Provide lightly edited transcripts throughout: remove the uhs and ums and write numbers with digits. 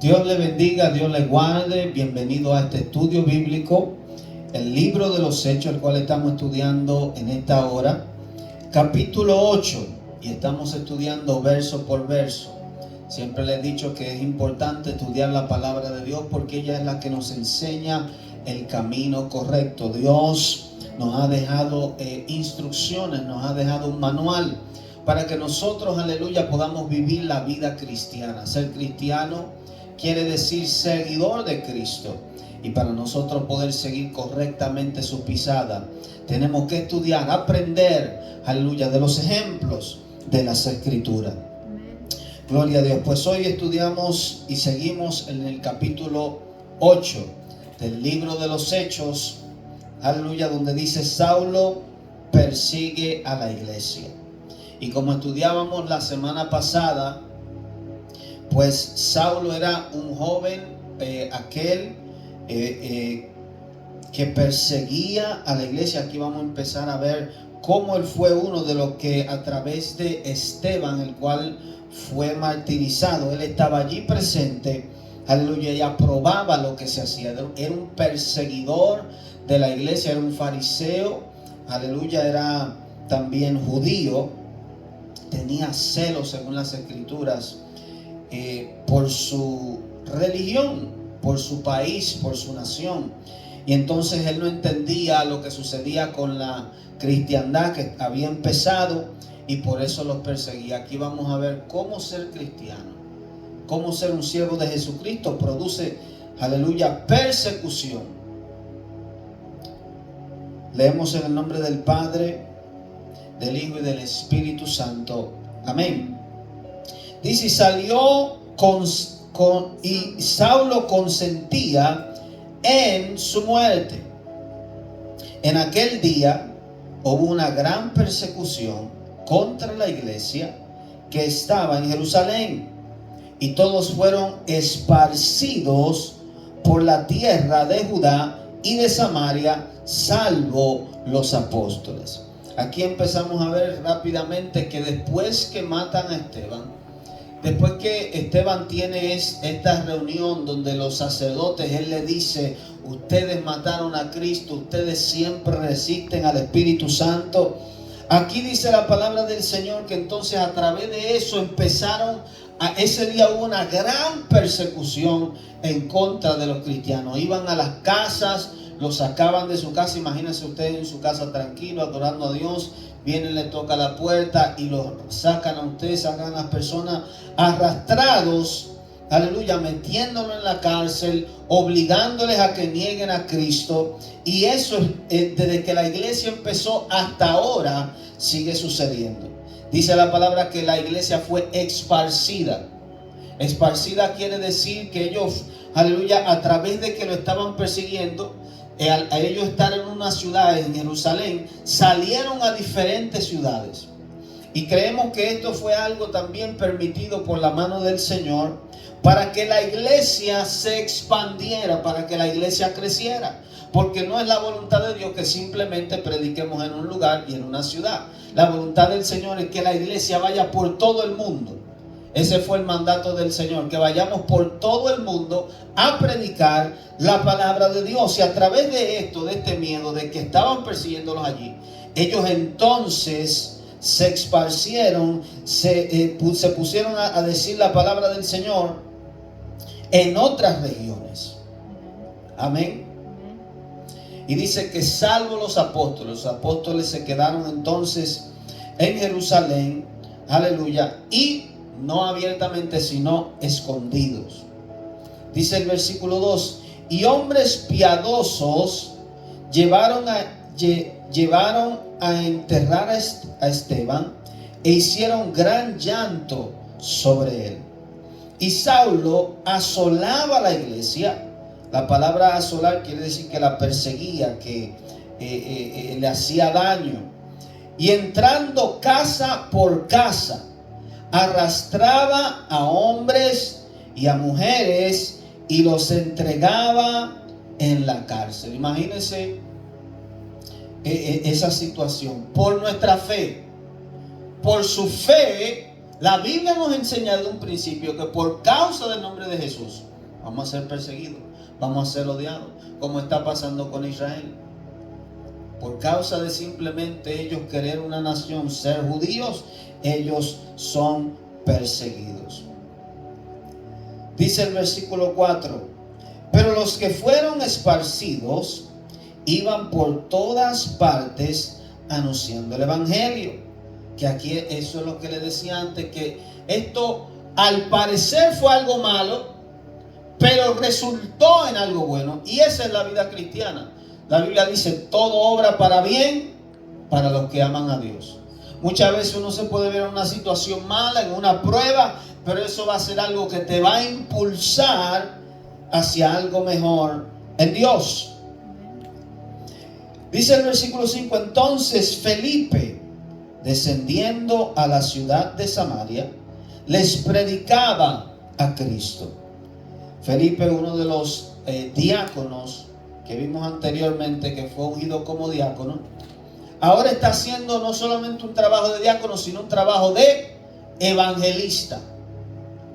Dios le bendiga, Dios le guarde. Bienvenido a este estudio bíblico, el libro de los Hechos, el cual estamos estudiando en esta hora, capítulo 8, y estamos estudiando verso por verso. Siempre les he dicho que es importante estudiar la palabra de Dios porque ella es la que nos enseña el camino correcto. Dios nos ha dejado instrucciones, nos ha dejado un manual para que nosotros, aleluya, podamos vivir la vida cristiana. Ser cristiano quiere decir seguidor de Cristo. Y para nosotros poder seguir correctamente su pisada, tenemos que estudiar, aprender, aleluya, de los ejemplos de las Escrituras. Gloria a Dios. Pues hoy estudiamos y seguimos en el capítulo 8 del libro de los Hechos, aleluya, donde dice: Saulo persigue a la iglesia. Y como estudiábamos la semana pasada, pues Saulo era un joven, que perseguía a la iglesia. Aquí vamos a empezar a ver cómo él fue uno de los que, a través de Esteban, el cual fue martirizado, él estaba allí presente, aleluya, y aprobaba lo que se hacía. Era un perseguidor de la iglesia, era un fariseo, aleluya, era también judío, tenía celos según las Escrituras por su religión, por su país, por su nación. Y entonces él no entendía lo que sucedía con la cristiandad que había empezado, y por eso los perseguía. Aquí vamos a ver cómo ser cristiano, cómo ser un siervo de Jesucristo produce, aleluya, persecución. Leemos en el nombre del Padre, del Hijo y del Espíritu Santo. Amén. Dice: y salió y Saulo consentía en su muerte. En aquel día hubo una gran persecución contra la iglesia que estaba en Jerusalén, y todos fueron esparcidos por la tierra de Judá y de Samaria, salvo los apóstoles. Aquí empezamos a ver rápidamente que después que matan a Esteban, después que Esteban tiene esta reunión donde los sacerdotes, él le dice: ustedes mataron a Cristo, ustedes siempre resisten al Espíritu Santo. Aquí dice la palabra del Señor que entonces a través de eso ese día hubo una gran persecución en contra de los cristianos. Iban a las casas, los sacaban de su casa. Imagínense ustedes en su casa tranquilo, adorando a Dios. Vienen, le toca la puerta y los sacan a ustedes, sacan a las personas arrastrados, aleluya, metiéndolos en la cárcel, obligándoles a que nieguen a Cristo. Y eso desde que la iglesia empezó hasta ahora sigue sucediendo. Dice la palabra que la iglesia fue esparcida. Esparcida quiere decir que ellos, aleluya, a través de que lo estaban persiguiendo, a ellos estar en una ciudad, en Jerusalén, salieron a diferentes ciudades. Y creemos que esto fue algo también permitido por la mano del Señor, para que la iglesia se expandiera, para que la iglesia creciera. Porque no es la voluntad de Dios que simplemente prediquemos en un lugar y en una ciudad. La voluntad del Señor es que la iglesia vaya por todo el mundo. Ese fue el mandato del Señor, que vayamos por todo el mundo a predicar la palabra de Dios. Y a través de esto, de este miedo, de que estaban persiguiéndolos allí, ellos entonces se esparcieron, se pusieron a decir la palabra del Señor en otras regiones. Amén. Y dice que salvo los apóstoles se quedaron entonces en Jerusalén, aleluya, y no abiertamente, sino escondidos. Dice el versículo 2: y hombres piadosos llevaron a enterrar a Esteban, e hicieron gran llanto sobre él. Y Saulo asolaba la iglesia. La palabra asolar quiere decir que la perseguía, que le hacía daño. Y entrando casa por casa, arrastraba a hombres y a mujeres y los entregaba en la cárcel. Imagínense esa situación. Por nuestra fe, por su fe, La Biblia nos enseña desde un principio que por causa del nombre de Jesús, vamos a ser perseguidos, vamos a ser odiados, como está pasando con Israel. Por causa de simplemente ellos querer una nación, ser judíos, ellos son perseguidos. Dice el versículo 4: pero los que fueron esparcidos iban por todas partes anunciando el evangelio. Que aquí eso es lo que le decía antes, que esto al parecer fue algo malo, pero resultó en algo bueno. Y esa es la vida cristiana. La Biblia dice: todo obra para bien para los que aman a Dios. Muchas veces uno se puede ver en una situación mala, en una prueba, pero eso va a ser algo que te va a impulsar hacia algo mejor en Dios. Dice el versículo 5: entonces Felipe, descendiendo a la ciudad de Samaria, les predicaba a Cristo. Felipe, uno de los diáconos que vimos anteriormente, que fue ungido como diácono, ahora está haciendo no solamente un trabajo de diácono, sino un trabajo de evangelista.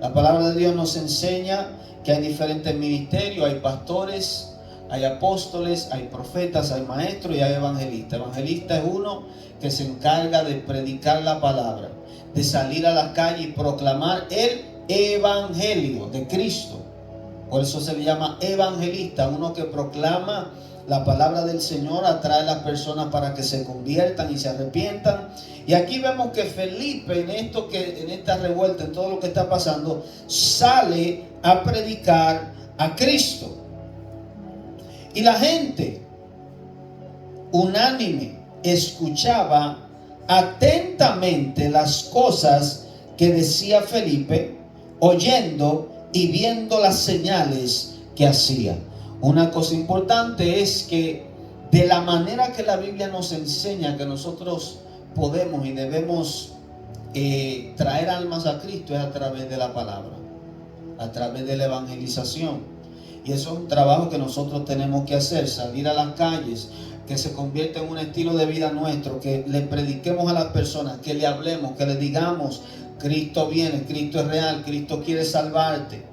La palabra de Dios nos enseña que hay diferentes ministerios: hay pastores, hay apóstoles, hay profetas, hay maestros y hay evangelistas. Evangelista es uno que se encarga de predicar la palabra, de salir a las calles y proclamar el evangelio de Cristo. Por eso se le llama evangelista, uno que proclama la palabra del Señor, atrae a las personas para que se conviertan y se arrepientan. Y aquí vemos que Felipe, en esta revuelta, en todo lo que está pasando, sale a predicar a Cristo. Y la gente unánime escuchaba atentamente las cosas que decía Felipe, oyendo y viendo las señales que hacía. Una cosa importante es que de la manera que la Biblia nos enseña que nosotros podemos y debemos traer almas a Cristo es a través de la palabra, a través de la evangelización. Y eso es un trabajo que nosotros tenemos que hacer: salir a las calles, que se convierta en un estilo de vida nuestro, que le prediquemos a las personas, que le hablemos, que le digamos: Cristo viene, Cristo es real, Cristo quiere salvarte.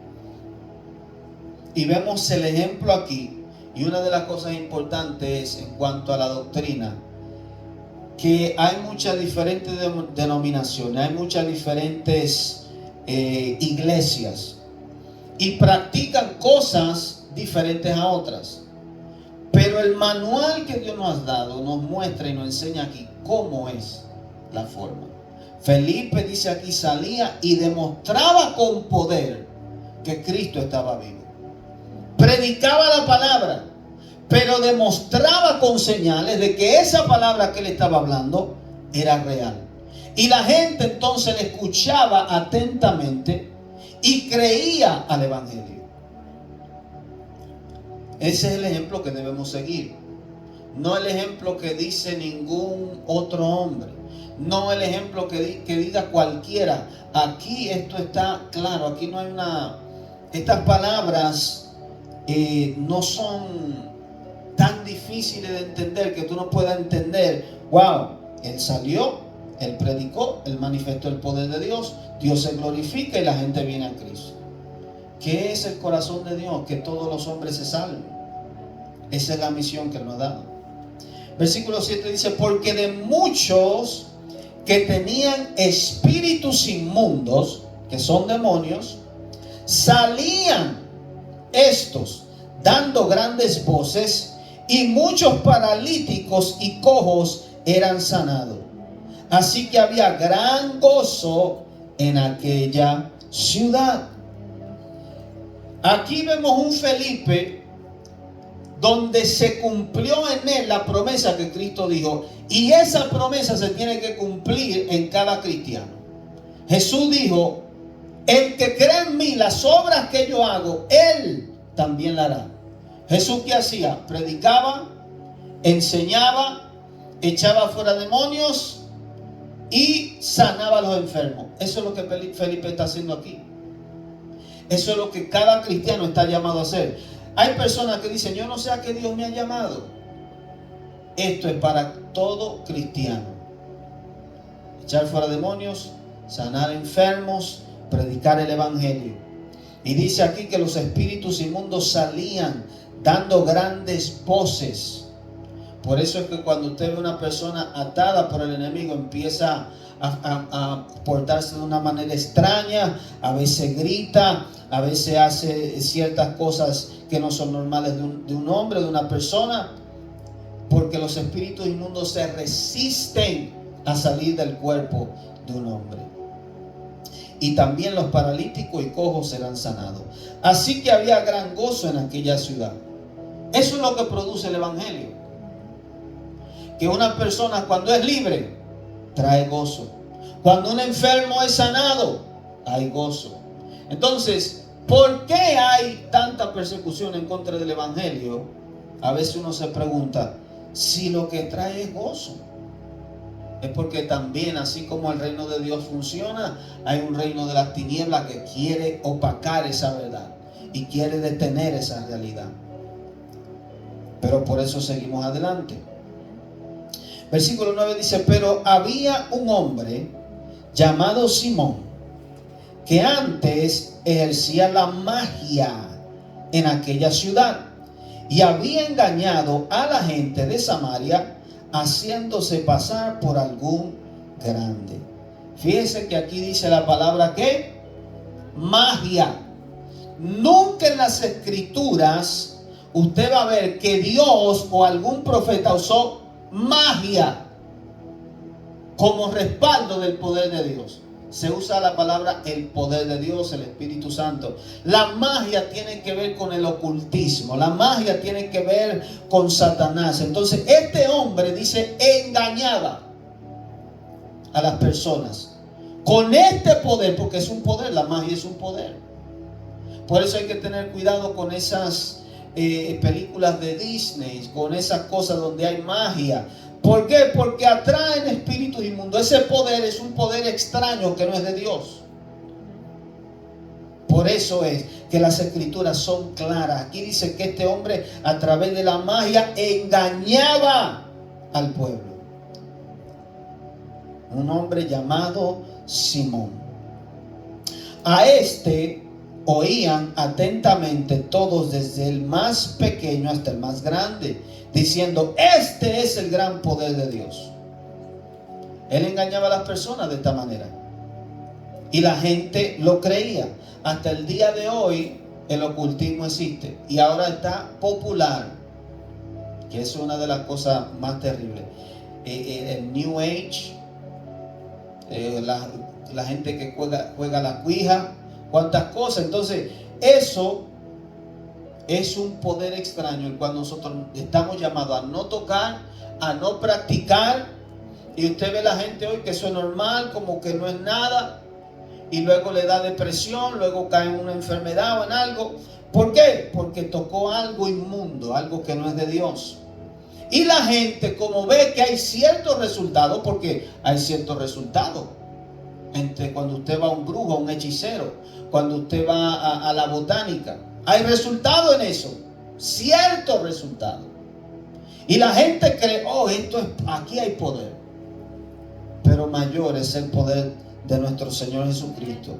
Y vemos el ejemplo aquí. Y una de las cosas importantes es en cuanto a la doctrina, que hay muchas diferentes denominaciones, hay muchas diferentes iglesias, y practican cosas diferentes a otras. Pero el manual que Dios nos ha dado nos muestra y nos enseña aquí cómo es la forma. Felipe, dice aquí, salía y demostraba con poder que Cristo estaba vivo. Predicaba la palabra, pero demostraba con señales de que esa palabra que él estaba hablando era real. Y la gente entonces le escuchaba atentamente y creía al evangelio. Ese es el ejemplo que debemos seguir. No el ejemplo que dice ningún otro hombre. No el ejemplo que diga cualquiera. Aquí esto está claro. Aquí no hay una... Estas palabras no son tan difíciles de entender que tú no puedas entender. Wow, él salió, él predicó, él manifestó el poder de Dios. Dios se glorifica y la gente viene a Cristo. ¿Qué es el corazón de Dios? Que todos los hombres se salven. Esa es la misión que nos ha dado. Versículo 7 dice: porque de muchos que tenían espíritus inmundos, que son demonios, salían estos dando grandes voces, y muchos paralíticos y cojos eran sanados. Así que había gran gozo en aquella ciudad. Aquí vemos un Felipe donde se cumplió en él la promesa que Cristo dijo, y esa promesa se tiene que cumplir en cada cristiano. Jesús dijo: el que cree en mí, las obras que yo hago, él también la hará. Jesús, ¿qué hacía? Predicaba, enseñaba, echaba fuera demonios y sanaba a los enfermos. Eso es lo que Felipe está haciendo aquí. Eso es lo que cada cristiano está llamado a hacer. Hay personas que dicen: yo no sé a qué Dios me ha llamado. Esto es para todo cristiano: echar fuera demonios, sanar enfermos, predicar el evangelio. Y dice aquí que los espíritus inmundos salían dando grandes voces. Por eso es que cuando usted ve una persona atada por el enemigo, empieza a portarse de una manera extraña, a veces grita, a veces hace ciertas cosas que no son normales de un hombre, de una persona, porque los espíritus inmundos se resisten a salir del cuerpo de un hombre. Y también los paralíticos y cojos serán sanados. Así que había gran gozo en aquella ciudad. Eso es lo que produce el evangelio. Que una persona cuando es libre, trae gozo. Cuando un enfermo es sanado, hay gozo. Entonces, ¿por qué hay tanta persecución en contra del evangelio? A veces uno se pregunta, si lo que trae es gozo. Es porque también, así como el reino de Dios funciona, hay un reino de las tinieblas que quiere opacar esa verdad y quiere detener esa realidad. Pero por eso seguimos adelante. Versículo 9 dice, pero había un hombre llamado Simón, que antes ejercía la magia en aquella ciudad y había engañado a la gente de Samaria, haciéndose pasar por algún grande. Fíjese que aquí dice la palabra ¿qué? Magia. Nunca en las escrituras usted va a ver que Dios o algún profeta usó magia como respaldo del poder de Dios. Se usa la palabra el poder de Dios, el Espíritu Santo. La magia tiene que ver con el ocultismo. La magia tiene que ver con Satanás. Entonces este hombre dice engañaba a las personas con este poder, porque es un poder, la magia es un poder. Por eso hay que tener cuidado con esas películas de Disney, con esas cosas donde hay magia. ¿Por qué? Porque atraen espíritus inmundos. Ese poder es un poder extraño que no es de Dios. Por eso es que las escrituras son claras. Aquí dice que este hombre a través de la magia engañaba al pueblo. Un hombre llamado Simón. A este oían atentamente todos, desde el más pequeño hasta el más grande, diciendo, este es el gran poder de Dios. Él engañaba a las personas de esta manera y la gente lo creía. Hasta el día de hoy el ocultismo existe y ahora está popular, que es una de las cosas más terribles. El New Age, la gente que juega la cuija, cuántas cosas. Entonces eso es un poder extraño, el cual nosotros estamos llamados a no tocar, a no practicar. Y usted ve la gente hoy que eso es normal, como que no es nada, y luego le da depresión, luego cae en una enfermedad o en algo. ¿Por qué? Porque tocó algo inmundo, algo que no es de Dios. Y la gente, como ve que hay ciertos resultados, porque hay ciertos resultados entre cuando usted va a un brujo, a un hechicero, cuando usted va a la botánica, hay resultado en eso, ciertos resultados. Y la gente cree, oh, aquí hay poder. Pero mayor es el poder de nuestro Señor Jesucristo.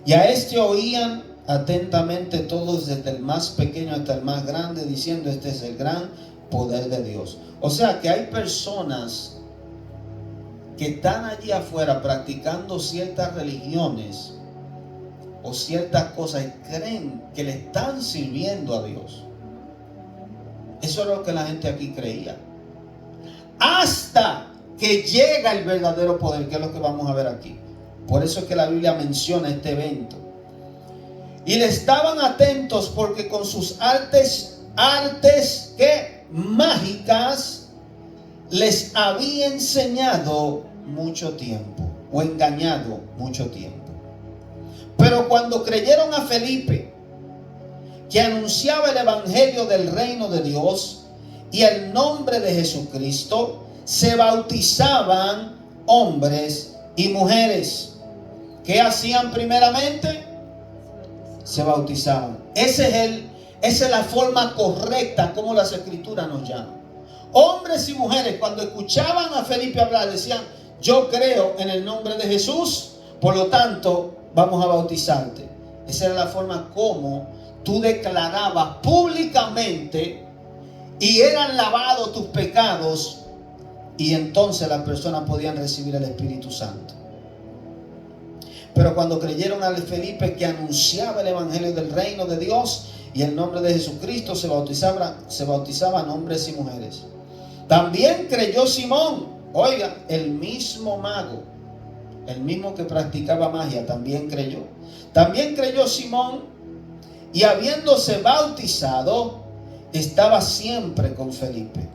Y a este oían atentamente todos, desde el más pequeño hasta el más grande, diciendo, este es el gran poder de Dios. O sea que hay personas que están allí afuera practicando ciertas religiones o ciertas cosas y creen que le están sirviendo a Dios. Eso es lo que la gente aquí creía. Hasta que llega el verdadero poder, que es lo que vamos a ver aquí. Por eso es que la Biblia menciona este evento. Y le estaban atentos porque con sus artes ¿qué? Mágicas les había enseñado mucho tiempo, o engañado mucho tiempo. Pero cuando creyeron a Felipe, que anunciaba el evangelio del reino de Dios y el nombre de Jesucristo, se bautizaban hombres y mujeres. ¿Qué hacían primeramente? Se bautizaban. Esa es la forma correcta como las escrituras nos llaman. Hombres y mujeres, cuando escuchaban a Felipe hablar, decían, yo creo en el nombre de Jesús, por lo tanto vamos a bautizarte. Esa era la forma como tú declarabas públicamente y eran lavados tus pecados, y entonces las personas podían recibir el Espíritu Santo. Pero cuando creyeron al Felipe que anunciaba el evangelio del reino de Dios y el nombre de Jesucristo, se bautizaban hombres y mujeres. También creyó Simón, oiga, el mismo mago, el mismo que practicaba magia, también creyó. También creyó Simón, y habiéndose bautizado, estaba siempre con Felipe.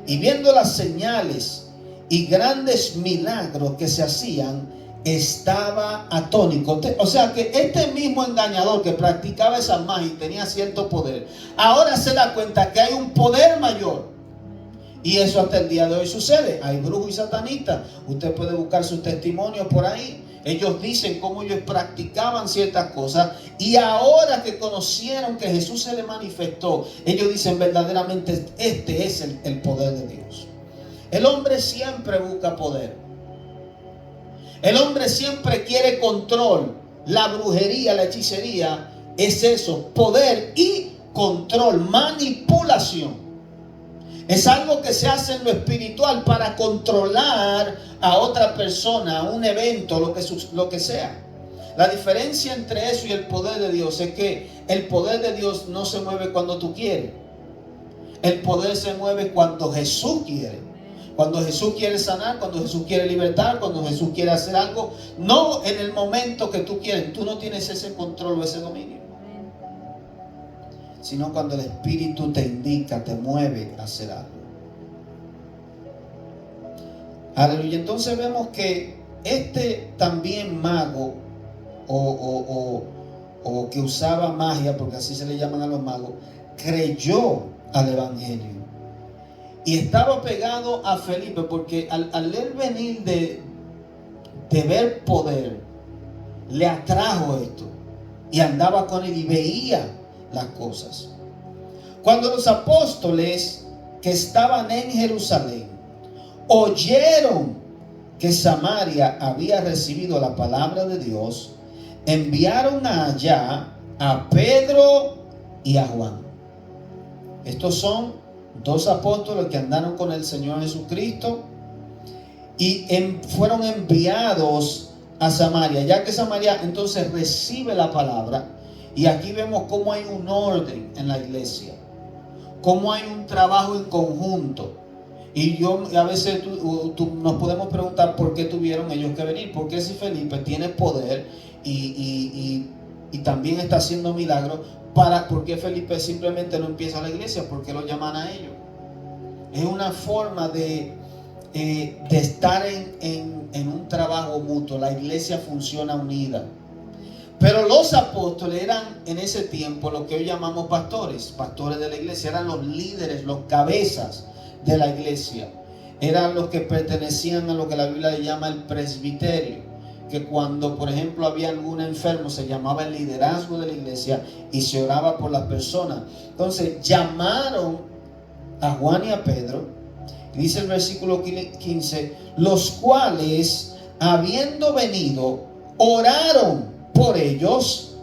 Y viendo las señales y grandes milagros que se hacían, estaba atónito. O sea que este mismo engañador que practicaba esa magia y tenía cierto poder, ahora se da cuenta que hay un poder mayor. Y eso hasta el día de hoy sucede. Hay brujos y satanistas. Usted puede buscar sus testimonios por ahí. Ellos dicen cómo ellos practicaban ciertas cosas, y ahora que conocieron que Jesús se les manifestó, ellos dicen verdaderamente este es el poder de Dios. El hombre siempre busca poder. El hombre siempre quiere control. La brujería, la hechicería es eso, poder y control, manipulación. Es algo que se hace en lo espiritual para controlar a otra persona, a un evento, lo que sea. La diferencia entre eso y el poder de Dios es que el poder de Dios no se mueve cuando tú quieres. El poder se mueve cuando Jesús quiere. Cuando Jesús quiere sanar, cuando Jesús quiere libertar, cuando Jesús quiere hacer algo. No en el momento que tú quieres. Tú no tienes ese control o ese dominio. Sino cuando el Espíritu te indica, te mueve a hacer algo. Aleluya. Entonces vemos que este también mago o que usaba magia, porque así se le llaman a los magos, creyó al evangelio y estaba pegado a Felipe, porque al él venir de ver poder, le atrajo esto y andaba con él y veía las cosas. Cuando los apóstoles que estaban en Jerusalén oyeron que Samaria había recibido la palabra de Dios, enviaron allá a Pedro y a Juan. Estos son dos apóstoles que andaron con el Señor Jesucristo y fueron enviados a Samaria, ya que Samaria entonces recibe la palabra. Y aquí vemos cómo hay un orden en la iglesia, cómo hay un trabajo en conjunto. Y a veces nos podemos preguntar por qué tuvieron ellos que venir. Porque si Felipe tiene poder y también está haciendo milagros, ¿por qué Felipe simplemente no empieza la iglesia? ¿Por qué lo llaman a ellos? Es una forma de estar en un trabajo mutuo. La iglesia funciona unida. Pero los apóstoles eran en ese tiempo lo que hoy llamamos pastores de la iglesia. Eran los líderes, los cabezas de la iglesia. Eran los que pertenecían a lo que la Biblia le llama el presbiterio, que cuando por ejemplo había algún enfermo se llamaba el liderazgo de la iglesia y se oraba por las personas. Entonces llamaron a Juan y a Pedro, y dice el versículo 15, los cuales habiendo venido oraron por ellos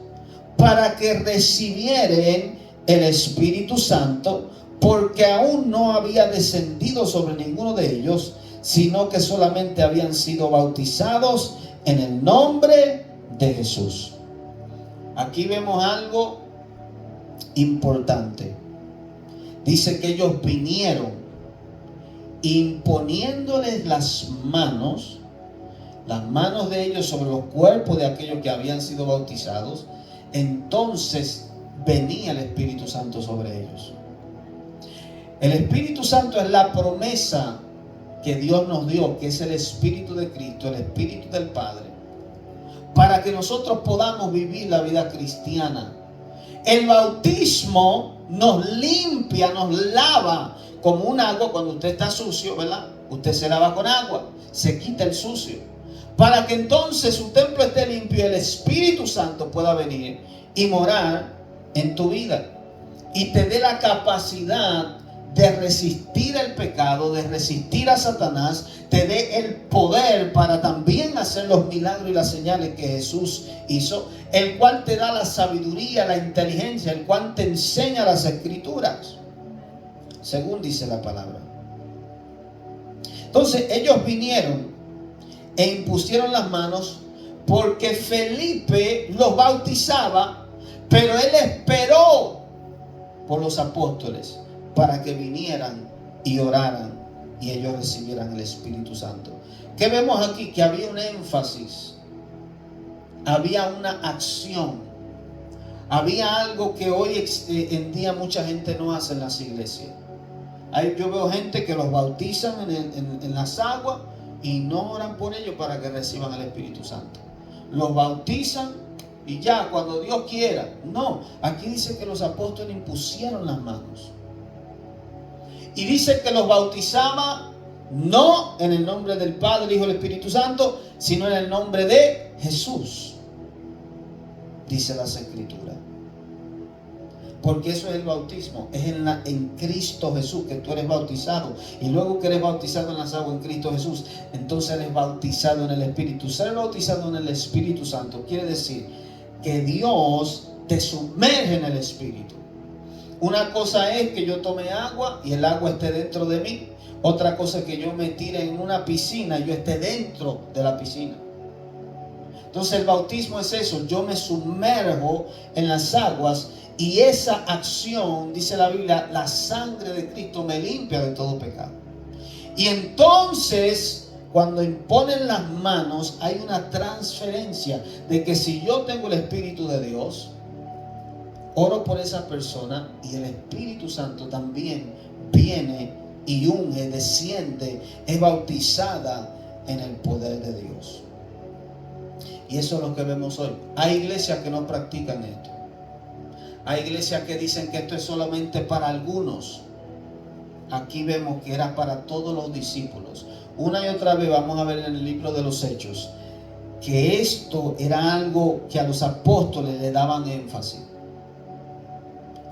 para que recibieren el Espíritu Santo, porque aún no había descendido sobre ninguno de ellos, sino que solamente habían sido bautizados en el nombre de Jesús. Aquí vemos algo importante. Dice que ellos vinieron imponiéndoles las manos de ellos sobre los cuerpos de aquellos que habían sido bautizados. Entonces venía el Espíritu Santo sobre ellos. El Espíritu Santo es la promesa que Dios nos dio, que es el Espíritu de Cristo, el Espíritu del Padre, para que nosotros podamos vivir la vida cristiana. El bautismo nos limpia, nos lava como un agua. Cuando usted está sucio, ¿verdad? Usted se lava con agua, se quita el sucio, para que entonces su templo esté limpio y el Espíritu Santo pueda venir y morar en tu vida y te dé la capacidad de resistir el pecado, de resistir a Satanás, te dé el poder para también hacer los milagros y las señales que Jesús hizo, el cual te da la sabiduría, la inteligencia, el cual te enseña las escrituras, según dice la palabra. Entonces ellos vinieron e impusieron las manos, porque Felipe los bautizaba, pero él esperó por los apóstoles para que vinieran y oraran y ellos recibieran el Espíritu Santo. ¿Qué vemos aquí? Que había un énfasis, había una acción, había algo que hoy en día mucha gente no hace en las iglesias. Yo veo gente que los bautizan en las aguas y no oran por ellos para que reciban el Espíritu Santo. Los bautizan y ya cuando Dios quiera. No, aquí dice que los apóstoles impusieron las manos. Y dice que los bautizaba no en el nombre del Padre, el Hijo y el Espíritu Santo, sino en el nombre de Jesús, dice las Escrituras. Porque eso es el bautismo, es en Cristo Jesús que tú eres bautizado. Y luego que eres bautizado en las aguas en Cristo Jesús, entonces eres bautizado en el Espíritu. Ser bautizado en el Espíritu Santo quiere decir que Dios te sumerge en el Espíritu. Una cosa es que yo tome agua y el agua esté dentro de mí. Otra cosa es que yo me tire en una piscina y yo esté dentro de la piscina. Entonces el bautismo es eso, yo me sumerjo en las aguas y esa acción, dice la Biblia, la sangre de Cristo me limpia de todo pecado. Y entonces, cuando imponen las manos, hay una transferencia de que si yo tengo el Espíritu de Dios, oro por esa persona y el Espíritu Santo también viene y unge, desciende, es bautizada en el poder de Dios. Y eso es lo que vemos hoy. Hay iglesias que no practican esto. Hay iglesias que dicen que esto es solamente para algunos. Aquí vemos que era para todos los discípulos. Una y otra vez vamos a ver en el libro de los Hechos que esto era algo que a los apóstoles le daban énfasis.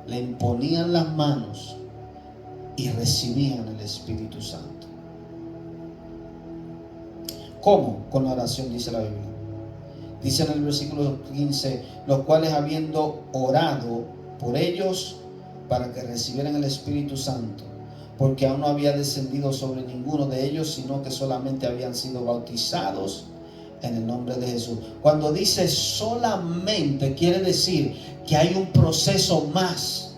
Le imponían las manos y recibían el Espíritu Santo. ¿Cómo? Con la oración, dice la Biblia. Dice en el versículo 15, los cuales habiendo orado por ellos para que recibieran el Espíritu Santo, porque aún no había descendido sobre ninguno de ellos, sino que solamente habían sido bautizados en el nombre de Jesús. Cuando dice solamente, quiere decir que hay un proceso más.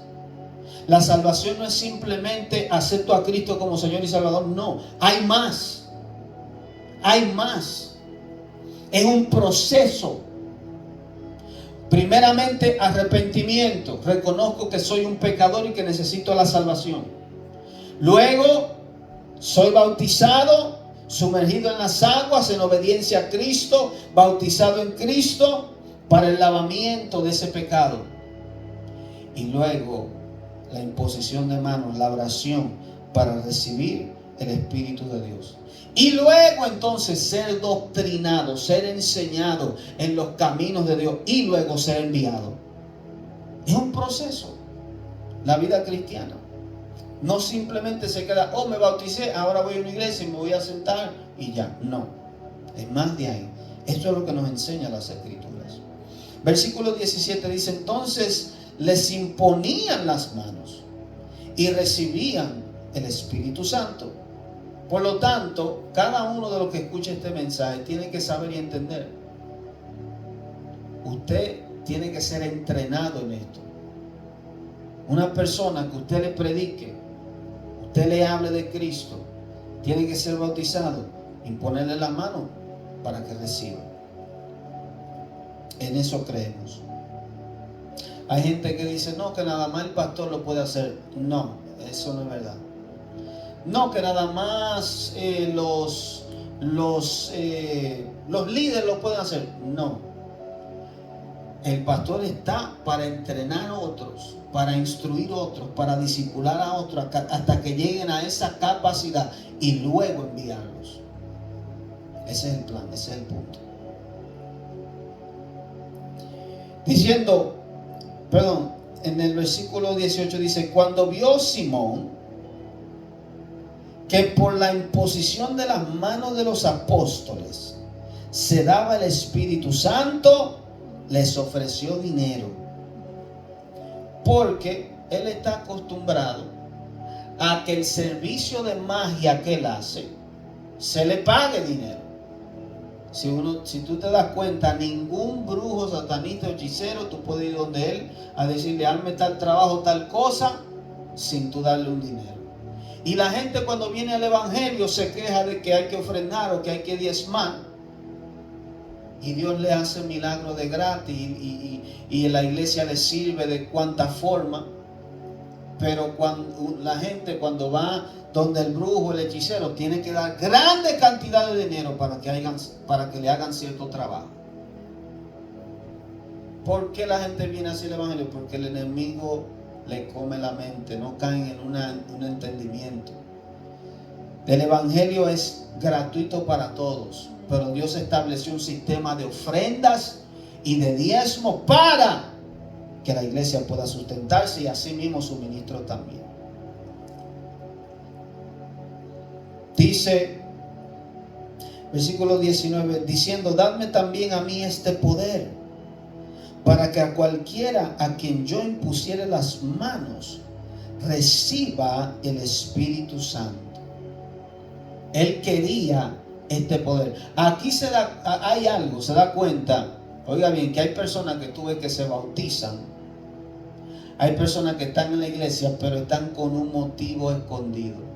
La salvación no es simplemente acepto a Cristo como Señor y Salvador, no, hay más. Hay más. Es un proceso. Primeramente, arrepentimiento. Reconozco que soy un pecador y que necesito la salvación. Luego, soy bautizado, sumergido en las aguas en obediencia a Cristo, bautizado en Cristo para el lavamiento de ese pecado. Y luego, la imposición de manos, la oración para recibir el Espíritu de Dios. Y luego entonces ser doctrinado, ser enseñado en los caminos de Dios y luego ser enviado. Es un proceso, la vida cristiana. No simplemente se queda, me bauticé, ahora voy a una iglesia y me voy a sentar y ya. No, es más de ahí. Esto es lo que nos enseña las Escrituras. Versículo 17 dice, entonces les imponían las manos y recibían el Espíritu Santo. Por lo tanto, cada uno de los que escucha este mensaje tiene que saber y entender. Usted tiene que ser entrenado en esto. Una persona que usted le predique, usted le hable de Cristo, tiene que ser bautizado, imponerle la mano para que reciba. En eso creemos. Hay gente que dice, no, que nada más el pastor lo puede hacer. No, eso no es verdad. No, que nada más los líderes lo pueden hacer. No. El pastor está para entrenar a otros, para instruir a otros, para discipular a otros hasta que lleguen a esa capacidad y luego enviarlos. Ese es el plan, ese es el punto. En el versículo 18 dice, cuando vio Simón que por la imposición de las manos de los apóstoles se daba el Espíritu Santo, les ofreció dinero. Porque él está acostumbrado a que el servicio de magia que él hace se le pague dinero. Si tú te das cuenta, ningún brujo, satanista o hechicero, tú puedes ir donde él a decirle, hazme tal trabajo, tal cosa, sin tú darle un dinero. Y la gente cuando viene al evangelio se queja de que hay que ofrendar o que hay que diezmar. Y Dios le hace milagros de gratis y la iglesia le sirve de cuanta forma. Pero cuando la gente cuando va donde el brujo, el hechicero, tiene que dar grandes cantidades de dinero para que le hagan cierto trabajo. ¿Por qué la gente viene así al evangelio? Porque el enemigo le come la mente, no caen en un entendimiento. El evangelio es gratuito para todos, pero Dios estableció un sistema de ofrendas y de diezmo para que la iglesia pueda sustentarse y así mismo su ministro también. Dice, versículo 19, diciendo, dadme también a mí este poder, para que a cualquiera a quien yo impusiere las manos, reciba el Espíritu Santo. Él quería este poder. Aquí hay algo, se da cuenta, oiga bien, que hay personas que tú ves que se bautizan. Hay personas que están en la iglesia, pero están con un motivo escondido.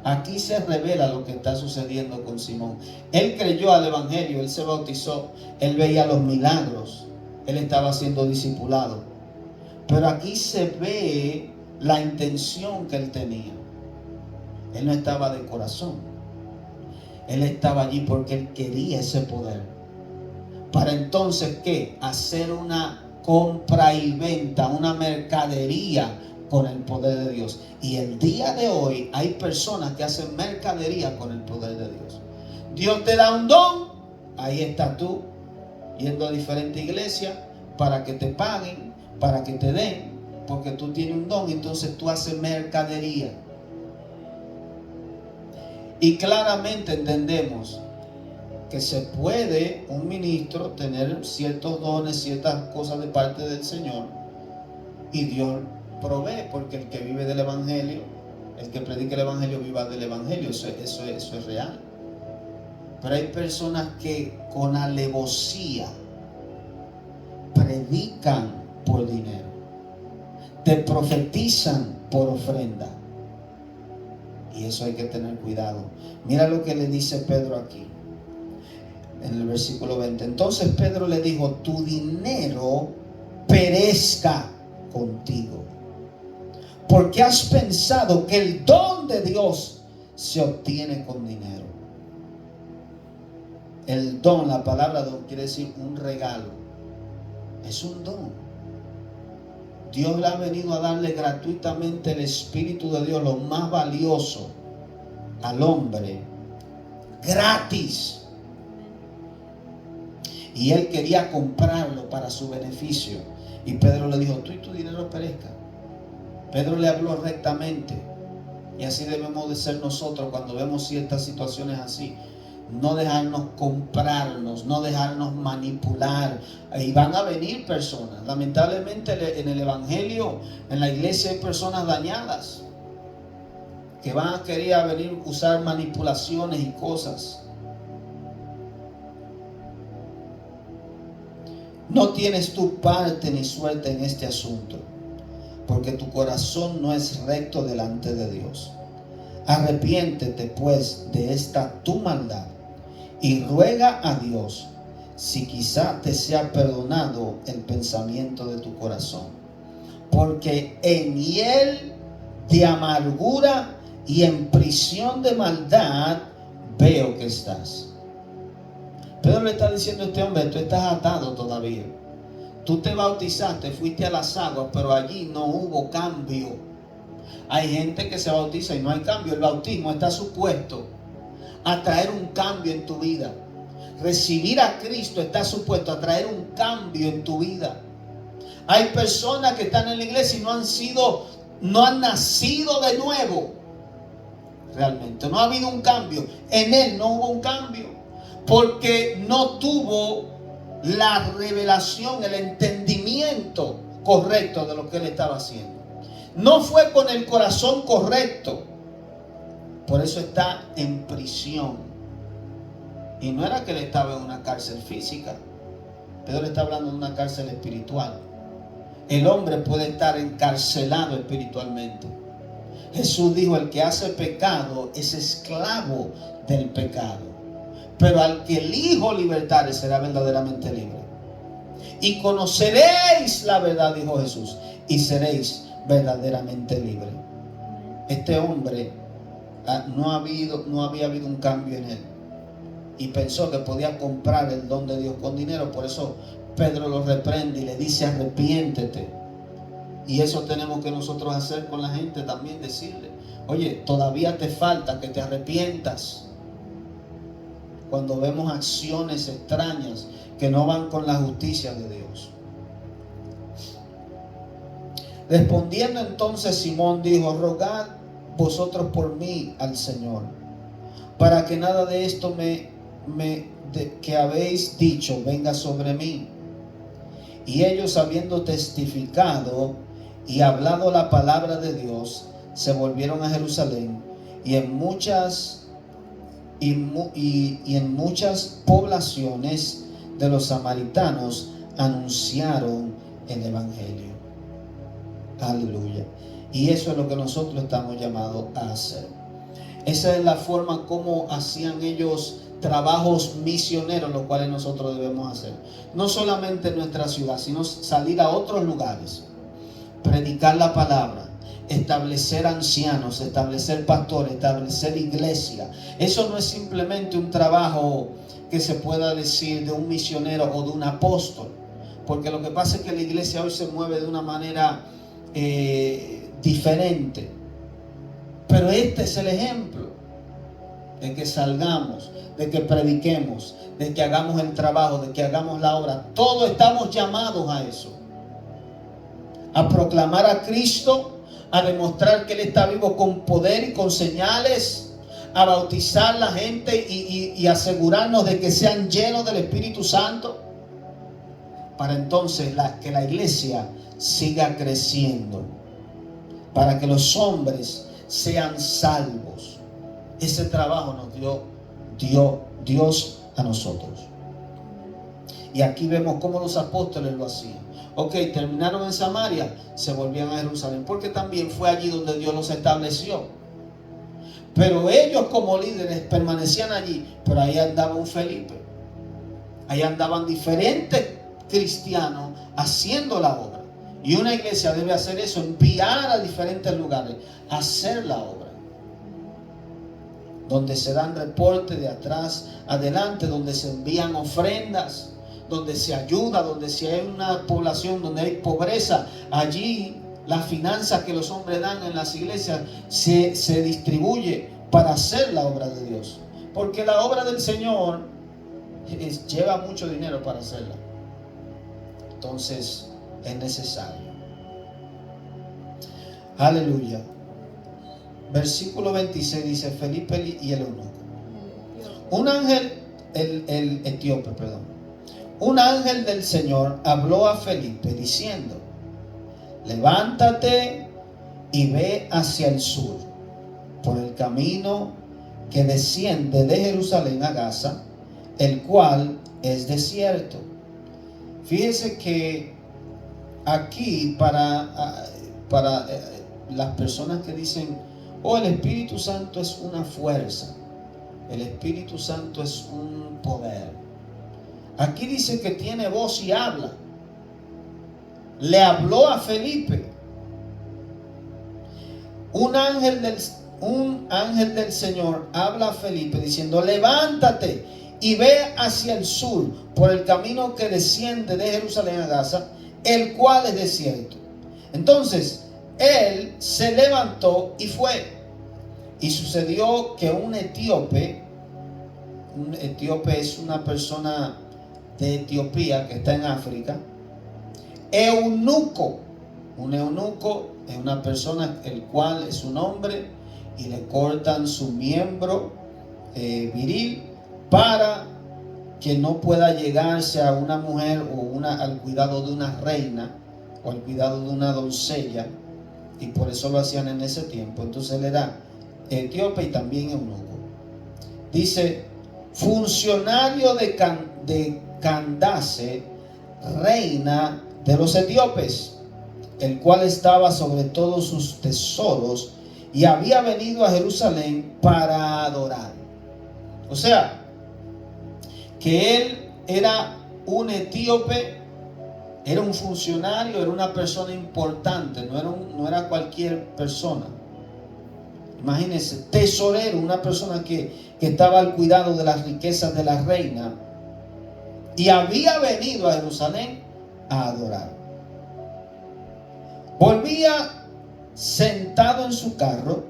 Aquí se revela lo que está sucediendo con Simón. Él creyó al evangelio, él se bautizó, él veía los milagros, él estaba siendo discipulado. Pero aquí se ve la intención que él tenía. Él no estaba de corazón. Él estaba allí porque él quería ese poder. Para entonces, ¿qué? Hacer una compra y venta, una mercadería con el poder de Dios. Y el día de hoy hay personas que hacen mercadería con el poder de Dios. Dios te da un don, ahí estás tú yendo a diferentes iglesias para que te paguen, para que te den, porque tú tienes un don, entonces tú haces mercadería. Y claramente entendemos que se puede un ministro tener ciertos dones, ciertas cosas de parte del Señor, y Dios provee, porque el que vive del evangelio, el que predica el evangelio, viva del evangelio. Eso es real. Pero hay personas que con alevosía predican por dinero, te profetizan por ofrenda, y eso hay que tener cuidado. Mira lo que le dice Pedro aquí en el versículo 20. Entonces Pedro le dijo, tu dinero perezca contigo, porque has pensado que el don de Dios se obtiene con dinero. El don, la palabra don quiere decir un regalo. Es un don. Dios le ha venido a darle gratuitamente el Espíritu de Dios, lo más valioso, al hombre, gratis. Y él quería comprarlo para su beneficio. Y Pedro le dijo, tú y tu dinero perezca. Pedro le habló rectamente. Y así debemos de ser nosotros cuando vemos ciertas situaciones así. No dejarnos comprarnos, no dejarnos manipular. Y van a venir personas. Lamentablemente en el evangelio, en la iglesia hay personas dañadas que van a querer venir a usar manipulaciones y cosas. No tienes tu parte ni suerte en este asunto, porque tu corazón no es recto delante de Dios. Arrepiéntete pues de esta tu maldad y ruega a Dios si quizá te sea perdonado el pensamiento de tu corazón, porque en hiel de amargura y en prisión de maldad veo que estás. Pedro le está diciendo a este hombre, tú estás atado todavía. Tú te bautizaste, fuiste a las aguas, pero allí no hubo cambio. Hay gente que se bautiza y no hay cambio. El bautismo está supuesto a traer un cambio en tu vida. Recibir a Cristo está supuesto a traer un cambio en tu vida. Hay personas que están en la iglesia y no han nacido de nuevo. realmente. No ha habido un cambio. En él no hubo un cambio. Porque no tuvo la revelación, el entendimiento correcto de lo que él estaba haciendo. No fue con el corazón correcto. Por eso está en prisión. Y no era que él estaba en una cárcel física. Pedro está hablando de una cárcel espiritual. El hombre puede estar encarcelado espiritualmente. Jesús dijo: el que hace pecado es esclavo del pecado. Pero al que el Hijo libertare será verdaderamente libre. Y conoceréis la verdad, dijo Jesús, y seréis verdaderamente libres. Este hombre no había habido un cambio en él. Y pensó que podía comprar el don de Dios con dinero. Por eso Pedro lo reprende y le dice: arrepiéntete. Y eso tenemos que nosotros hacer con la gente también, decirle: oye, todavía te falta que te arrepientas. Cuando vemos acciones extrañas que no van con la justicia de Dios. Respondiendo entonces Simón dijo: rogad vosotros por mí al Señor, para que nada de esto que habéis dicho venga sobre mí. Y ellos, habiendo testificado y hablado la palabra de Dios, se volvieron a Jerusalén, y en muchas poblaciones de los samaritanos anunciaron el evangelio. Aleluya. Y eso es lo que nosotros estamos llamados a hacer. Esa es la forma como hacían ellos trabajos misioneros, los cuales nosotros debemos hacer. No solamente en nuestra ciudad, sino salir a otros lugares, predicar la palabra, establecer ancianos, establecer pastores, establecer iglesia. Eso no es simplemente un trabajo que se pueda decir de un misionero o de un apóstol, porque lo que pasa es que la iglesia hoy se mueve de una manera diferente. Pero este es el ejemplo de que salgamos, de que prediquemos, de que hagamos el trabajo, de que hagamos la obra. Todos estamos llamados a eso, a proclamar a Cristo, a demostrar que Él está vivo con poder y con señales, a bautizar a la gente y asegurarnos de que sean llenos del Espíritu Santo, para entonces que la iglesia siga creciendo, para que los hombres sean salvos. Ese trabajo nos dio Dios a nosotros. Y aquí vemos cómo los apóstoles lo hacían. Ok, terminaron en Samaria, se volvían a Jerusalén, porque también fue allí donde Dios los estableció. Pero ellos como líderes permanecían allí. Pero ahí andaba un Felipe, ahí andaban diferentes cristianos haciendo la obra. Y una iglesia debe hacer eso, enviar a diferentes lugares, hacer la obra, donde se dan reportes de atrás adelante, donde se envían ofrendas, donde se ayuda, donde si hay una población donde hay pobreza, allí las finanzas que los hombres dan en las iglesias se distribuye para hacer la obra de Dios, porque la obra del Señor lleva mucho dinero para hacerla. Entonces es necesario. Aleluya. Versículo 26 dice: Felipe y el eunuco. Un ángel, el etíope, un ángel del Señor habló a Felipe diciendo: levántate y ve hacia el sur, por el camino que desciende de Jerusalén a Gaza, el cual es desierto. Fíjese que aquí para las personas que dicen: oh, el Espíritu Santo es una fuerza, el Espíritu Santo es un poder. Aquí dice que tiene voz y habla. Le habló a Felipe. Un ángel del Señor habla a Felipe diciendo: levántate y ve hacia el sur, por el camino que desciende de Jerusalén a Gaza, el cual es desierto. Entonces él se levantó y fue. Y sucedió que un etíope es una persona de Etiopía que está en África. Un eunuco es una persona el cual es un hombre y le cortan su miembro viril para que no pueda llegarse a una mujer o al cuidado de una reina o al cuidado de una doncella, y por eso lo hacían en ese tiempo. Entonces él era etíope y también eunuco. Dice, funcionario de Candace, reina de los etíopes, el cual estaba sobre todos sus tesoros y había venido a Jerusalén para adorar. O sea, que él era un etíope, era un funcionario, era una persona importante, no era cualquier persona. Imagínense, tesorero, una persona que estaba al cuidado de las riquezas de la reina, y había venido a Jerusalén a adorar. Volvía sentado en su carro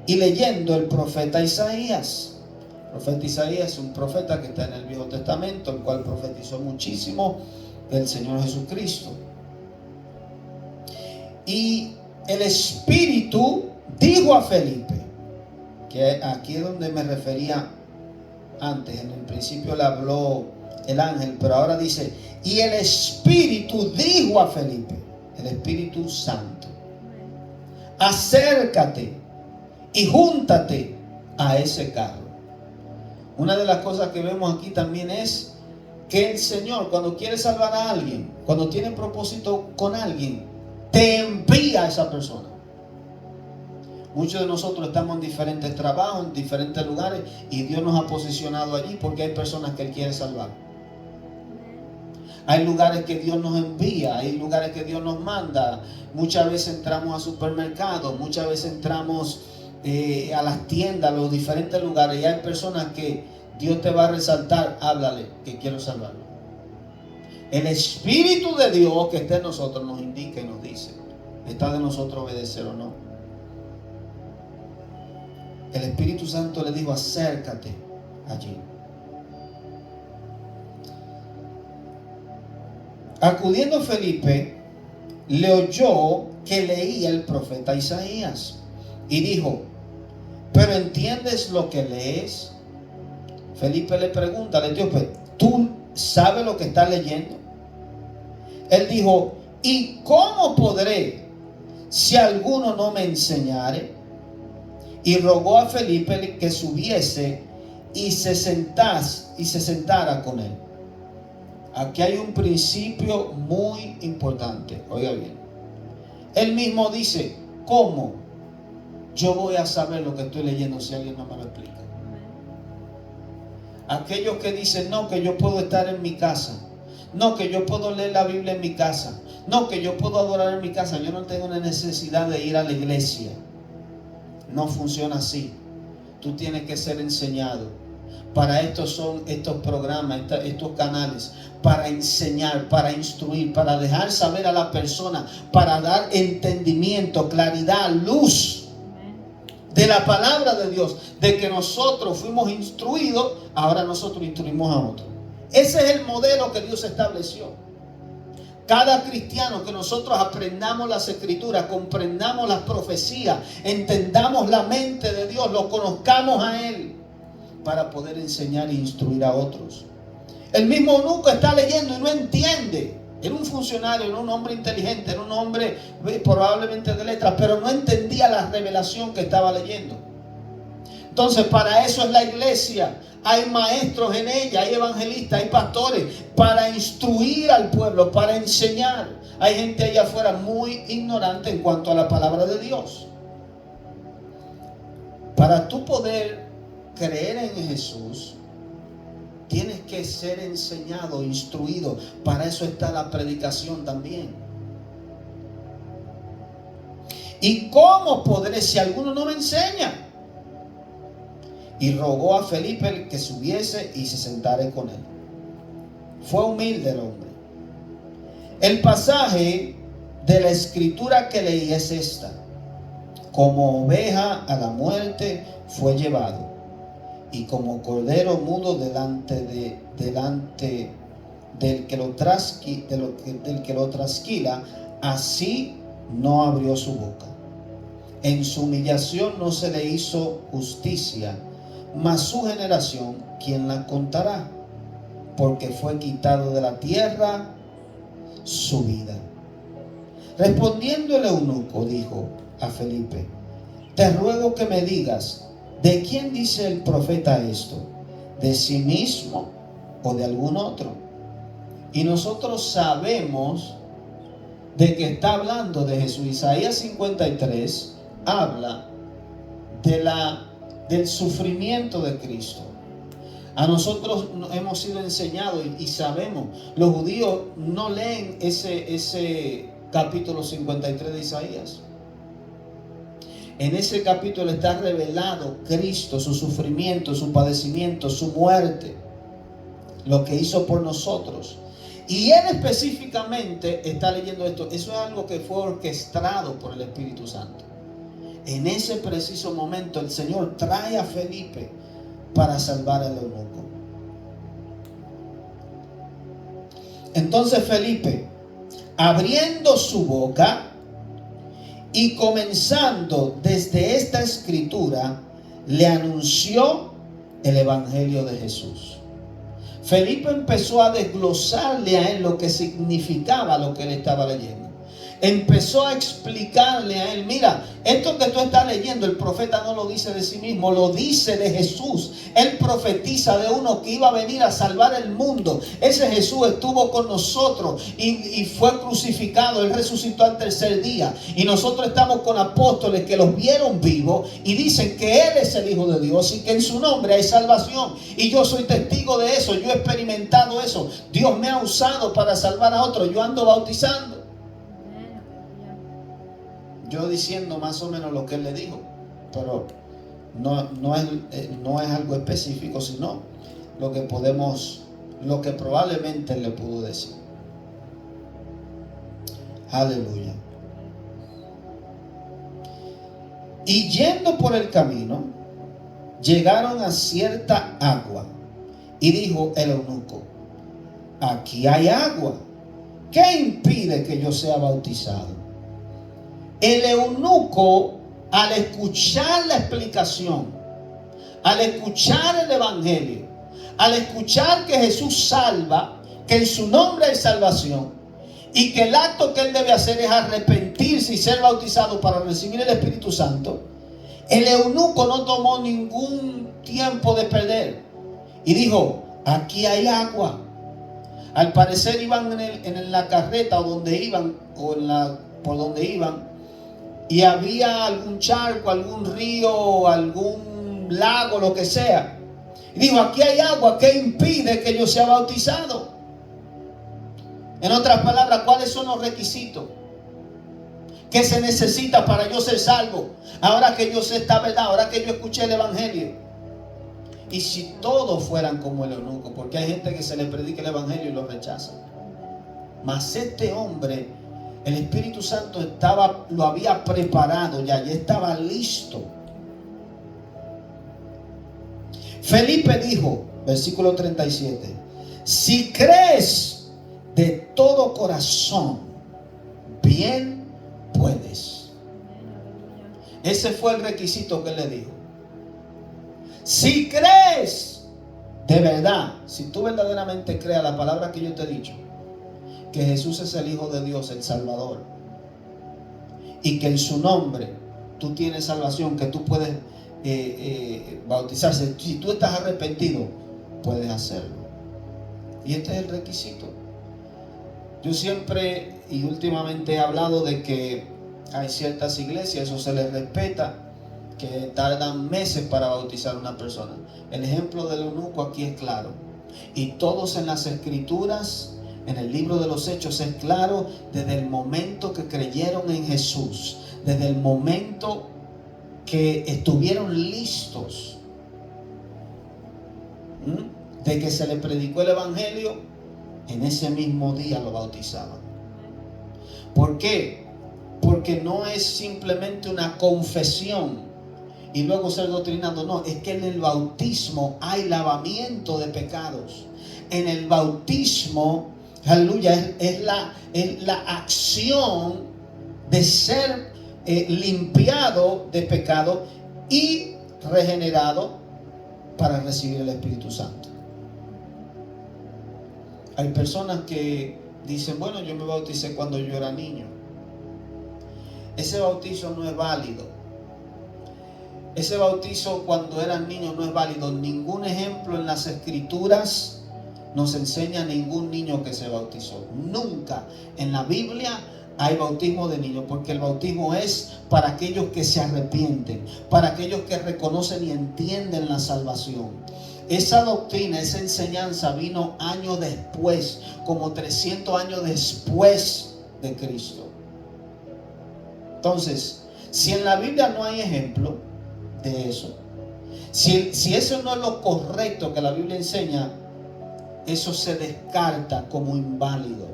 y leyendo el profeta Isaías. El profeta Isaías es un profeta que está en el Viejo Testamento, el cual profetizó muchísimo del Señor Jesucristo. Y el Espíritu dijo a Felipe, que aquí es donde me refería antes, en el principio le habló el ángel, pero ahora dice, y el Espíritu dijo a Felipe, el Espíritu Santo, acércate y júntate a ese carro. Una de las cosas que vemos aquí también es que el Señor, cuando quiere salvar a alguien, cuando tiene propósito con alguien, te envía a esa persona. Muchos de nosotros estamos en diferentes trabajos, en diferentes lugares, y Dios nos ha posicionado allí porque hay personas que Él quiere salvar. Hay lugares que Dios nos envía, hay lugares que Dios nos manda. Muchas veces entramos a supermercados, muchas veces entramos a las tiendas, a los diferentes lugares, y hay personas que Dios te va a resaltar, háblale, que quiero salvarlo. El Espíritu de Dios que está en nosotros nos indica y nos dice, está de nosotros obedecer o no. El Espíritu Santo le dijo, acércate allí. Acudiendo Felipe, le oyó que leía el profeta Isaías y dijo, ¿pero entiendes lo que lees? Felipe le pregunta al etíope, ¿tú sabes lo que estás leyendo? Él dijo, ¿y cómo podré si alguno no me enseñare? Y rogó a Felipe que subiese y se sentara con él. Aquí hay un principio muy importante. Oiga bien. Él mismo dice, ¿cómo yo voy a saber lo que estoy leyendo si alguien no me lo explica? Aquellos que dicen, no, que yo puedo estar en mi casa. No, que yo puedo leer la Biblia en mi casa. No, que yo puedo adorar en mi casa. Yo no tengo una necesidad de ir a la iglesia. No funciona así. Tú tienes que ser enseñado. Para esto son estos programas, estos canales, para enseñar, para instruir, para dejar saber a la persona, para dar entendimiento, claridad, luz de la palabra de Dios, de que nosotros fuimos instruidos, ahora nosotros instruimos a otros. Ese es el modelo que Dios estableció. Cada cristiano, que nosotros aprendamos las escrituras, comprendamos las profecías, entendamos la mente de Dios, lo conozcamos a Él, para poder enseñar e instruir a otros. El mismo eunuco está leyendo y no entiende. Era un funcionario, era un hombre inteligente, era un hombre probablemente de letras, pero no entendía la revelación que estaba leyendo. Entonces, para eso es la iglesia. Hay maestros en ella, hay evangelistas, hay pastores, para instruir al pueblo, para enseñar. Hay gente allá afuera muy ignorante en cuanto a la palabra de Dios. Para tú poder creer en Jesús, tienes que ser enseñado, instruido. Para eso está la predicación también. ¿Y cómo podré si alguno no me enseña? Y rogó a Felipe que subiese y se sentara con él. Fue humilde el hombre. El pasaje de la escritura que leí es esta: como oveja a la muerte fue llevado, y como cordero mudo delante del que lo trasquila, así no abrió su boca. En su humillación no se le hizo justicia, mas su generación, ¿quién la contará? Porque fue quitado de la tierra su vida. Respondiendo el eunuco, dijo a Felipe: te ruego que me digas, ¿de quién dice el profeta esto? ¿De sí mismo o de algún otro? Y nosotros sabemos de que está hablando de Jesús. Isaías 53 habla del sufrimiento de Cristo. A nosotros hemos sido enseñados y sabemos, los judíos no leen ese capítulo 53 de Isaías. En ese capítulo está revelado Cristo, su sufrimiento, su padecimiento, su muerte, lo que hizo por nosotros. Y él específicamente está leyendo esto. Eso es algo que fue orquestado por el Espíritu Santo. En ese preciso momento el Señor trae a Felipe para salvar al eunuco. Entonces Felipe, abriendo su boca y comenzando desde esta escritura, le anunció el evangelio de Jesús. Felipe empezó a desglosarle a él lo que significaba lo que él estaba leyendo. Empezó a explicarle a él: mira, esto que tú estás leyendo, el profeta no lo dice de sí mismo, lo dice de Jesús. Él profetiza de uno que iba a venir a salvar el mundo. Ese Jesús estuvo con nosotros y fue crucificado. Él resucitó al tercer día. Y nosotros estamos con apóstoles que los vieron vivos y dicen que Él es el Hijo de Dios y que en su nombre hay salvación. Y yo soy testigo de eso. Yo he experimentado eso. Dios me ha usado para salvar a otros. Yo ando bautizando. Yo diciendo más o menos lo que él le dijo, pero no es algo específico, sino lo que probablemente él le pudo decir. Aleluya. Y yendo por el camino, llegaron a cierta agua, y dijo el eunuco: aquí hay agua, ¿qué impide que yo sea bautizado? El eunuco, al escuchar la explicación, al escuchar el evangelio, al escuchar que Jesús salva, que en su nombre hay salvación, y que el acto que él debe hacer es arrepentirse y ser bautizado para recibir el Espíritu Santo, el eunuco no tomó ningún tiempo de perder y dijo: aquí hay agua. Al parecer iban en la carreta o donde iban, por donde iban, y había algún charco, algún río, algún lago, lo que sea. Y dijo: aquí hay agua, ¿qué impide que yo sea bautizado? En otras palabras, ¿cuáles son los requisitos que se necesita para yo ser salvo? Ahora que yo sé esta verdad, ahora que yo escuché el evangelio. Y si todos fueran como el eunuco, porque hay gente que se le predica el evangelio y lo rechaza. Mas este hombre, el Espíritu Santo lo había preparado, ya estaba listo. Felipe dijo, versículo 37, si crees de todo corazón, bien puedes. Ese fue el requisito que él le dijo. Si crees de verdad, si tú verdaderamente creas la palabra que yo te he dicho, que Jesús es el Hijo de Dios, el Salvador, y que en su nombre tú tienes salvación, que tú puedes bautizarse. Si tú estás arrepentido, puedes hacerlo. Y este es el requisito. Yo siempre y últimamente he hablado de que hay ciertas iglesias, eso se les respeta, que tardan meses para bautizar a una persona. El ejemplo del eunuco aquí es claro. Y todos en las escrituras, en el libro de los Hechos, es claro, desde el momento que creyeron en Jesús, desde el momento que estuvieron listos de que se le predicó el evangelio, en ese mismo día lo bautizaban. ¿Por qué? Porque no es simplemente una confesión y luego ser doctrinado. No, es que en el bautismo hay lavamiento de pecados. En el bautismo, aleluya, es la acción de ser limpiado de pecado y regenerado para recibir el Espíritu Santo. Hay personas que dicen, bueno, yo me bauticé cuando yo era niño. Ese bautizo no es válido. Ese bautizo cuando eran niños no es válido. Ningún ejemplo en las Escrituras nos enseña a ningún niño que se bautizó. Nunca en la Biblia hay bautismo de niños, porque el bautismo es para aquellos que se arrepienten, para aquellos que reconocen y entienden la salvación. Esa doctrina, esa enseñanza vino años después, como 300 años después de Cristo. Entonces, si en la Biblia no hay ejemplo de eso, si eso no es lo correcto que la Biblia enseña, eso se descarta como inválido.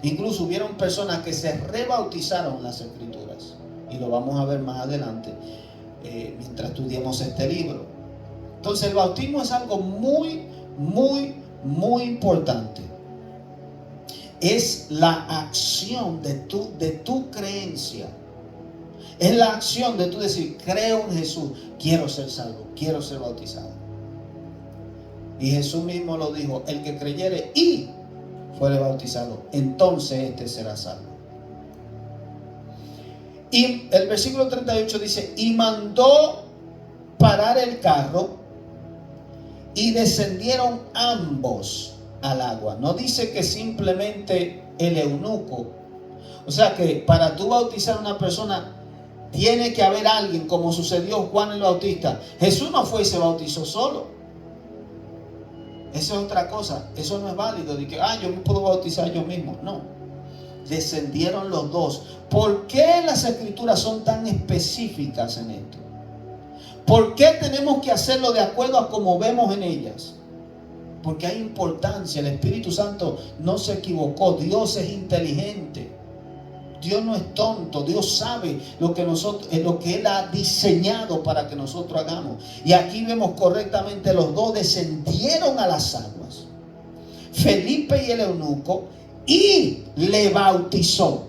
Incluso hubieron personas que se rebautizaron en las Escrituras, y lo vamos a ver más adelante mientras estudiemos este libro. Entonces el bautismo es algo muy importante. Es la acción de tu creencia. Es la acción de tu decir, creo en Jesús, quiero ser salvo, quiero ser bautizado. Y Jesús mismo lo dijo, el que creyere y fuere bautizado, entonces este será salvo. Y el versículo 38 dice, y mandó parar el carro y descendieron ambos al agua. No dice que simplemente el eunuco. O sea que para tú bautizar a una persona tiene que haber alguien, como sucedió Juan el Bautista. Jesús no fue y se bautizó solo. Esa es otra cosa. Eso no es válido de que yo me puedo bautizar yo mismo. No. Descendieron los dos. ¿Por qué las Escrituras son tan específicas en esto? ¿Por qué tenemos que hacerlo de acuerdo a como vemos en ellas? Porque hay importancia. El Espíritu Santo no se equivocó. Dios es inteligente. Dios no es tonto. Dios sabe lo que Él ha diseñado para que nosotros hagamos. Y aquí vemos correctamente, los dos descendieron a las aguas, Felipe y el eunuco, y le bautizó.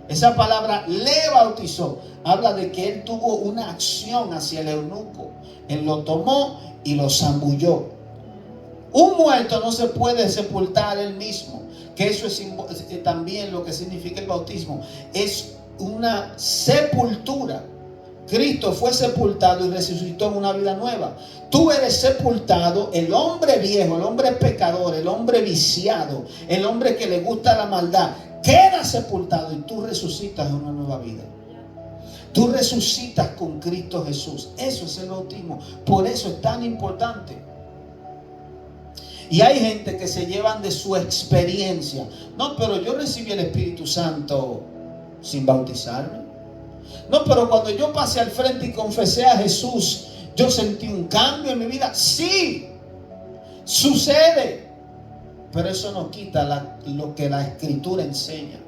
Esa palabra le bautizó habla de que él tuvo una acción hacia el eunuco. Él lo tomó y lo zambulló. Un muerto no se puede sepultar él mismo, que eso es también lo que significa el bautismo. Es una sepultura. Cristo fue sepultado y resucitó en una vida nueva. Tú eres sepultado, el hombre viejo, el hombre pecador, el hombre viciado, el hombre que le gusta la maldad, queda sepultado y tú resucitas en una nueva vida. Tú resucitas con Cristo Jesús. Eso es el bautismo. Por eso es tan importante. Y hay gente que se llevan de su experiencia. No, pero yo recibí el Espíritu Santo sin bautizarme. No, pero cuando yo pasé al frente y confesé a Jesús, yo sentí un cambio en mi vida. Sí, sucede. Pero eso no quita lo que la Escritura enseña.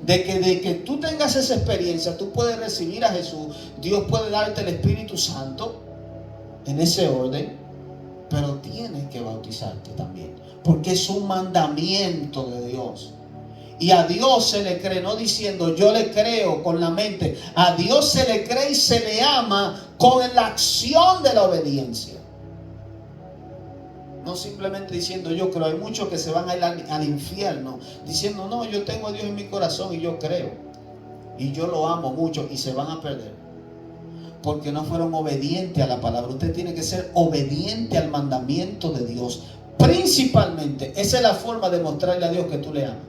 De que tú tengas esa experiencia, tú puedes recibir a Jesús. Dios puede darte el Espíritu Santo en ese orden. Pero tienes que bautizarte también, porque es un mandamiento de Dios. Y a Dios se le cree, no diciendo yo le creo con la mente. A Dios se le cree y se le ama con la acción de la obediencia. No simplemente diciendo yo creo. Hay muchos que se van a ir al infierno diciendo no, yo tengo a Dios en mi corazón y yo creo y yo lo amo mucho, y se van a perder porque no fueron obedientes a la palabra. Usted tiene que ser obediente al mandamiento de Dios. Principalmente, esa es la forma de mostrarle a Dios que tú le amas.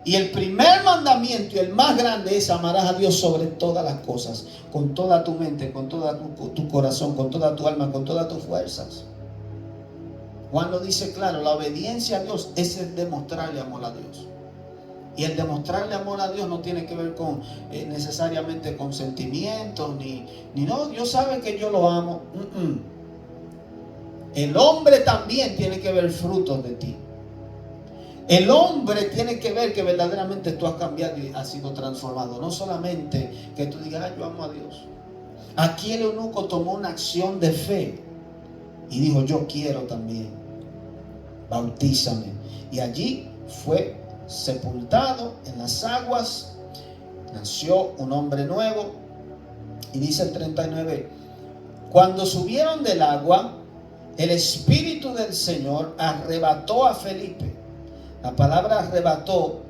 Y el primer mandamiento y el más grande es: amarás a Dios sobre todas las cosas, con toda tu mente, con todo tu corazón, con toda tu alma, con todas tus fuerzas. Juan lo dice claro: la obediencia a Dios es el demostrarle amor a Dios. Y el demostrarle amor a Dios no tiene que ver con necesariamente con sentimientos, ni no, Dios sabe que yo lo amo. El hombre también tiene que ver frutos de ti. El hombre tiene que ver que verdaderamente tú has cambiado y has sido transformado. No solamente que tú digas: yo amo a Dios. Aquí el eunuco tomó una acción de fe y dijo: yo quiero también, bautízame. Y allí fue sepultado en las aguas, nació un hombre nuevo. Y dice el 39, cuando subieron del agua, el Espíritu del Señor arrebató a Felipe. La palabra arrebató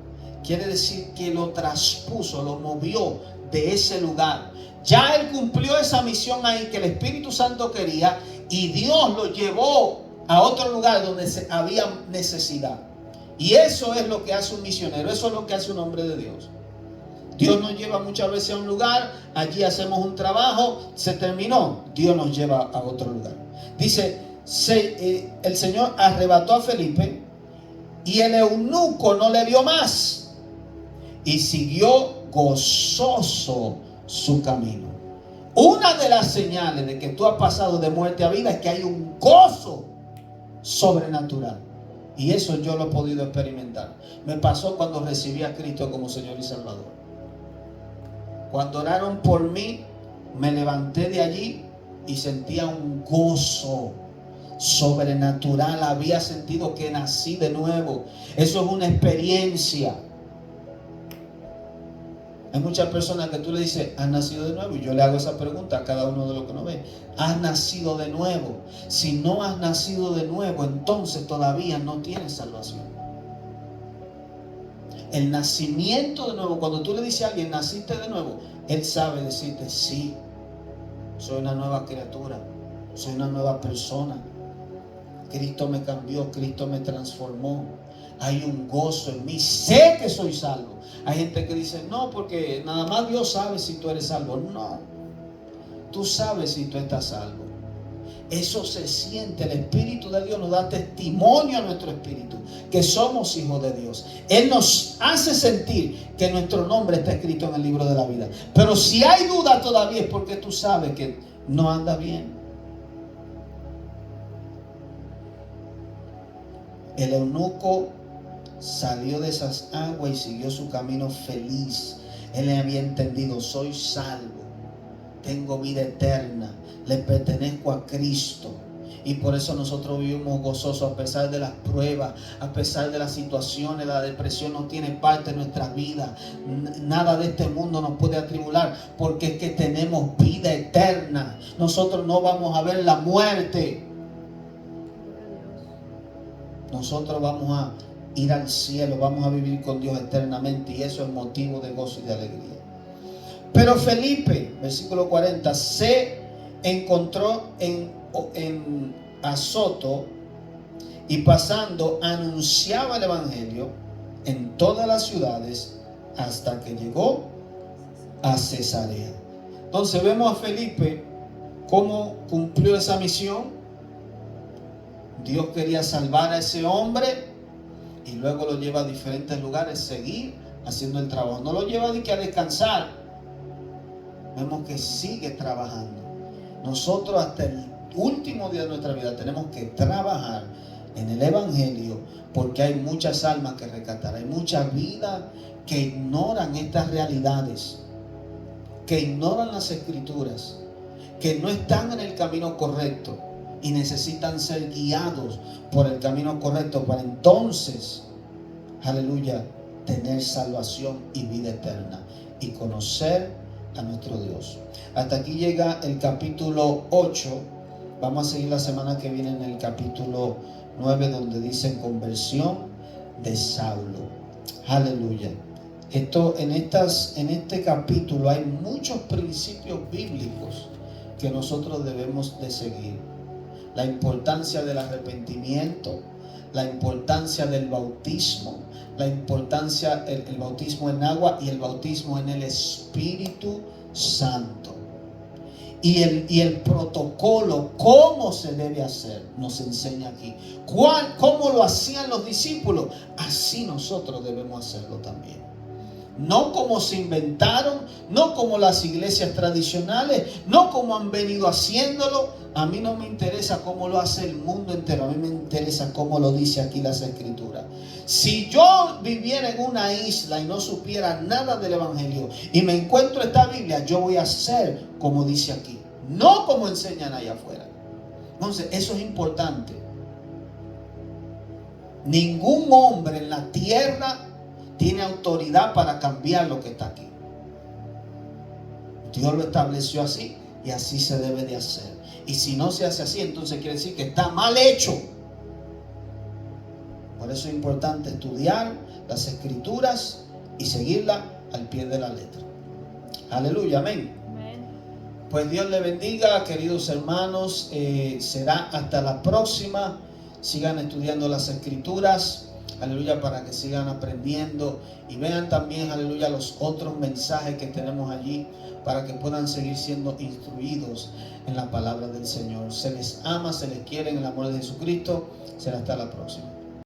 quiere decir que lo traspuso, lo movió de ese lugar. Ya él cumplió esa misión ahí que el Espíritu Santo quería, y Dios lo llevó a otro lugar donde había necesidad. Y eso es lo que hace un misionero, eso es lo que hace un hombre de Dios. Dios nos lleva muchas veces a un lugar, allí hacemos un trabajo, se terminó, Dios nos lleva a otro lugar. Dice, el Señor arrebató a Felipe y el eunuco no le vio más y siguió gozoso su camino. Una de las señales de que tú has pasado de muerte a vida es que hay un gozo sobrenatural. Y eso yo lo he podido experimentar. Me pasó cuando recibí a Cristo como Señor y Salvador. Cuando oraron por mí, me levanté de allí y sentía un gozo sobrenatural. Había sentido que nací de nuevo. Eso es una experiencia. Hay muchas personas que tú le dices, ¿has nacido de nuevo? Y yo le hago esa pregunta a cada uno de los que nos ve. ¿Has nacido de nuevo? Si no has nacido de nuevo, entonces todavía no tienes salvación. El nacimiento de nuevo, cuando tú le dices a alguien, ¿naciste de nuevo? Él sabe decirte, sí, soy una nueva criatura, soy una nueva persona. Cristo me cambió, Cristo me transformó. Hay un gozo en mí, sé que soy salvo. Hay gente que dice, no, porque nada más Dios sabe si tú eres salvo. No, tú sabes si tú estás salvo. Eso se siente. El Espíritu de Dios nos da testimonio a nuestro espíritu que somos hijos de Dios. Él nos hace sentir que nuestro nombre está escrito en el libro de la vida. Pero si hay duda todavía es porque tú sabes que no anda bien. El eunuco salió de esas aguas y siguió su camino feliz. Él había entendido, soy salvo, tengo vida eterna, le pertenezco a Cristo. Y por eso nosotros vivimos gozosos a pesar de las pruebas, a pesar de las situaciones. La depresión no tiene parte en nuestra vida. Nada de este mundo nos puede atribular, porque es que tenemos vida eterna. Nosotros no vamos a ver la muerte. Nosotros vamos a ir al cielo, vamos a vivir con Dios eternamente, y eso es motivo de gozo y de alegría. Pero Felipe, versículo 40, se encontró en Azoto, y pasando anunciaba el evangelio en todas las ciudades hasta que llegó a Cesarea. Entonces vemos a Felipe cómo cumplió esa misión. Dios quería salvar a ese hombre y luego lo lleva a diferentes lugares, seguir haciendo el trabajo. No lo lleva de que a descansar. Vemos que sigue trabajando. Nosotros hasta el último día de nuestra vida tenemos que trabajar en el evangelio, porque hay muchas almas que rescatar. Hay muchas vidas que ignoran estas realidades, que ignoran las escrituras, que no están en el camino correcto y necesitan ser guiados por el camino correcto para entonces, aleluya, tener salvación y vida eterna y conocer a nuestro Dios. Hasta aquí llega el capítulo 8. Vamos a seguir la semana que viene en el capítulo 9, donde dice conversión de Saulo. Aleluya. En este capítulo hay muchos principios bíblicos que nosotros debemos de seguir. La importancia del arrepentimiento, la importancia del bautismo, la importancia el bautismo en agua y el bautismo en el Espíritu Santo. Y el protocolo, cómo se debe hacer, nos enseña aquí. ¿Cómo lo hacían los discípulos? Así nosotros debemos hacerlo también. No como se inventaron, no como las iglesias tradicionales, no como han venido haciéndolo. A mí no me interesa cómo lo hace el mundo entero, a mí me interesa cómo lo dice aquí las escrituras. Si yo viviera en una isla y no supiera nada del evangelio y me encuentro esta Biblia, yo voy a hacer como dice aquí, no como enseñan allá afuera. Entonces, eso es importante. Ningún hombre en la tierra tiene autoridad para cambiar lo que está aquí. Dios lo estableció así y así se debe de hacer. Y si no se hace así, entonces quiere decir que está mal hecho. Por eso es importante estudiar las escrituras y seguirlas al pie de la letra. Aleluya, amén. Pues Dios le bendiga, queridos hermanos. Será hasta la próxima. Sigan estudiando las escrituras, aleluya, para que sigan aprendiendo y vean también, aleluya, los otros mensajes que tenemos allí para que puedan seguir siendo instruidos en la palabra del Señor. Se les ama, se les quiere en el amor de Jesucristo. Será hasta la próxima.